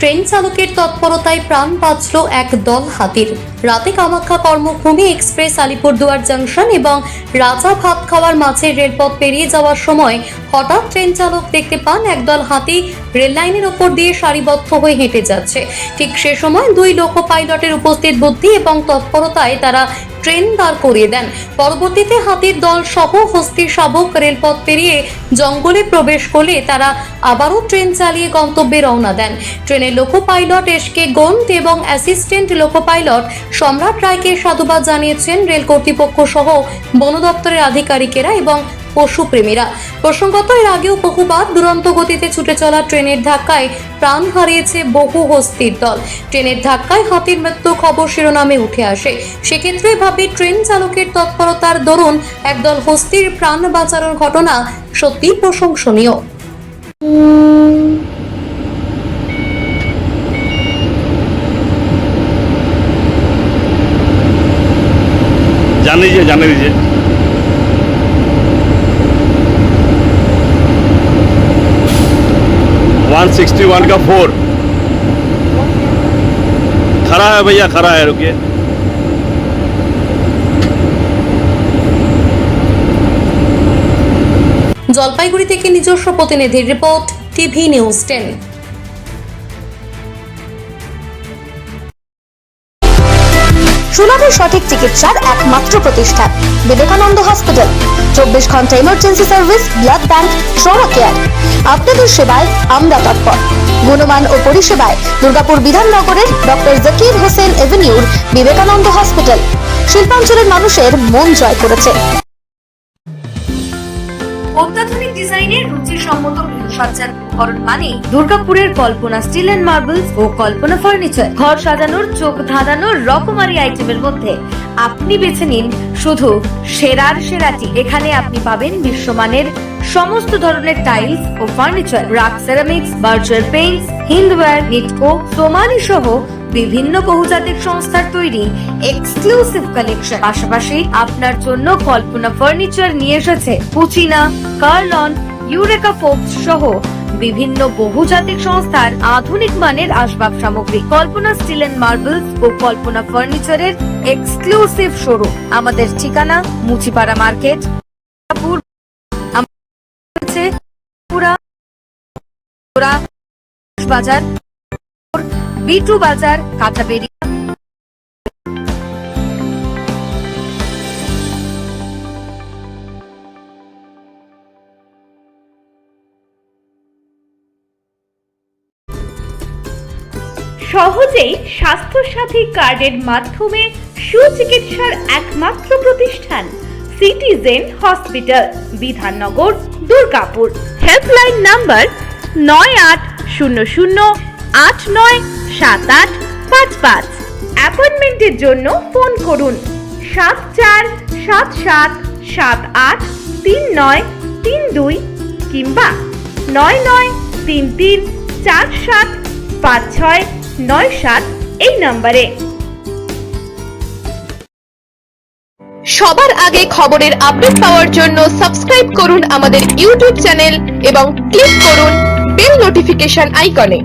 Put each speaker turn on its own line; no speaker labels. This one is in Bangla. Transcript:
ট্রেন চালকের তৎপরতায় প্রাণ বাঁচল এক দল হাতির। রাতে কামাখ্যা কর্মভূমি এক্সপ্রেস আলিপুরদুয়ার জংশন এবং রাজা ভাত খাওয়ার মাঝে রেলপথ পেরিয়ে যাওয়ার সময় হঠাৎ ট্রেন চালক দেখতে পান একদল হাতি রেল লাইনের ওপর দিয়ে সারিবদ্ধ হয়ে হেঁটে যাচ্ছে। ঠিক সে সময় দুই লোকো পাইলটের উপস্থিত বুদ্ধি এবং তৎপরতায় তারা ট্রেন দাঁড় করিয়ে দেন। পরবর্তীতে হাতির দল সহ হস্তি শাবক রেলপথ পেরিয়ে জঙ্গলে প্রবেশ করলে তারা আবারও ট্রেন চালিয়ে গন্তব্যে রওনা দেন। ট্রেনের লোকো পাইলট এসকে গন্ড এবং অ্যাসিস্ট্যান্ট লোকো পাইলট সম্রাট রায়কে সাধুবাদ জানিয়েছেন রেল কর্তৃপক্ষ সহ বন দপ্তরের আধিকারিকেরা এবং পশুপ্রেমীরা। প্রসঙ্গত এর আগেও বহুবার দুরন্ত গতিতে ছুটে চলা ট্রেনের ধাক্কায় প্রাণ হারিয়েছে বহু হস্তির দল। ট্রেনের ধাক্কায় হাতির মৃত্যু খবর শিরোনামে উঠে আসে। সেক্ষেত্রে ভাবে ট্রেন চালকের তৎপরতার দরুন একদল হস্তির প্রাণ বাঁচানোর ঘটনা সত্যি প্রশংসনীয়।
जाने दीजिए 161 का 4 खड़ा है भैया, खड़ा है, रुकिए।
জলপাইগুড়ি থেকে নিজস্ব প্রতিনিধির রিপোর্ট, টিভি নিউজ 10।
সুলভে সঠিক চিকিৎসার একমাত্র প্রতিষ্ঠান বিবেকানন্দ হসপিটাল। 24 ঘন্টা emergency service, blood bank, trauma care. আপনাদের সেবায় আমরা তৎপর। গুণমান ও পরিষেবায় দুর্গাপুর বিধাননগরের ডক্টর জাকির হোসেন এভিনিউর বিবেকানন্দ হসপিটাল শিল্পাঞ্চলের মানুষের মন জয় করেছে।
অত্যাধুনিক ডিজাইনের রুচিসম্মত গৃহসজ্জার উপকরণ মানে দুর্গাপুরের কল্পনা স্টিল এন্ড মার্বেলস ও কল্পনা ফার্নিচার। ঘর সাজানোর, চোখ ধাঁধানোর রকমারি আইটেমের মধ্যে আপনি বেছে নিন শুধু সেরার সেরাটি। এখানে আপনি পাবেন বিশ্বমানের সমস্ত ধরনের টাইলস ও furniture, RAK ceramics, Berger paints, Hindware, Nitco, Somany সহ বিভিন্ন বহুজাতিক সংস্থার তৈরি এক্সক্লুসিভ কালেকশন। পাশাপাশি আপনার জন্য কল্পনা ফার্নিচার নিয়ে এসেছে পুচিনা, কার্লন, ইউরেকা ফোর্বস সহ বিভিন্ন বহুজাতিক সংস্থার আধুনিক মানের আসবাব সামগ্রী। কল্পনা স্টিল এন্ড মার্বেলস ও কল্পনা ফার্নিচারের এক্সক্লুসিভ শোরুম। আমাদের ঠিকানা মুচিপাড়া মার্কেট, বাজার, বিটু বাজার, কাঁচাবেড়িয়া।
সহজেই স্বাস্থ্যসাথী কার্ডের মাধ্যমে সুচিকিৎসার একমাত্র প্রতিষ্ঠান citizen hospital, Bidhannagar, Durgapur. Helpline number 9800897855। অ্যাপয়েন্টমেন্টের জন্য ফোন করুন 7477783932 কিংবা 9933475697 এই নম্বরে।
সবার আগে খবরের আপডেট পাওয়ার জন্য সাবস্ক্রাইব করুন আমাদের ইউটিউব চ্যানেল এবং ক্লিক করুন বেল নোটিফিকেশন আইকনে।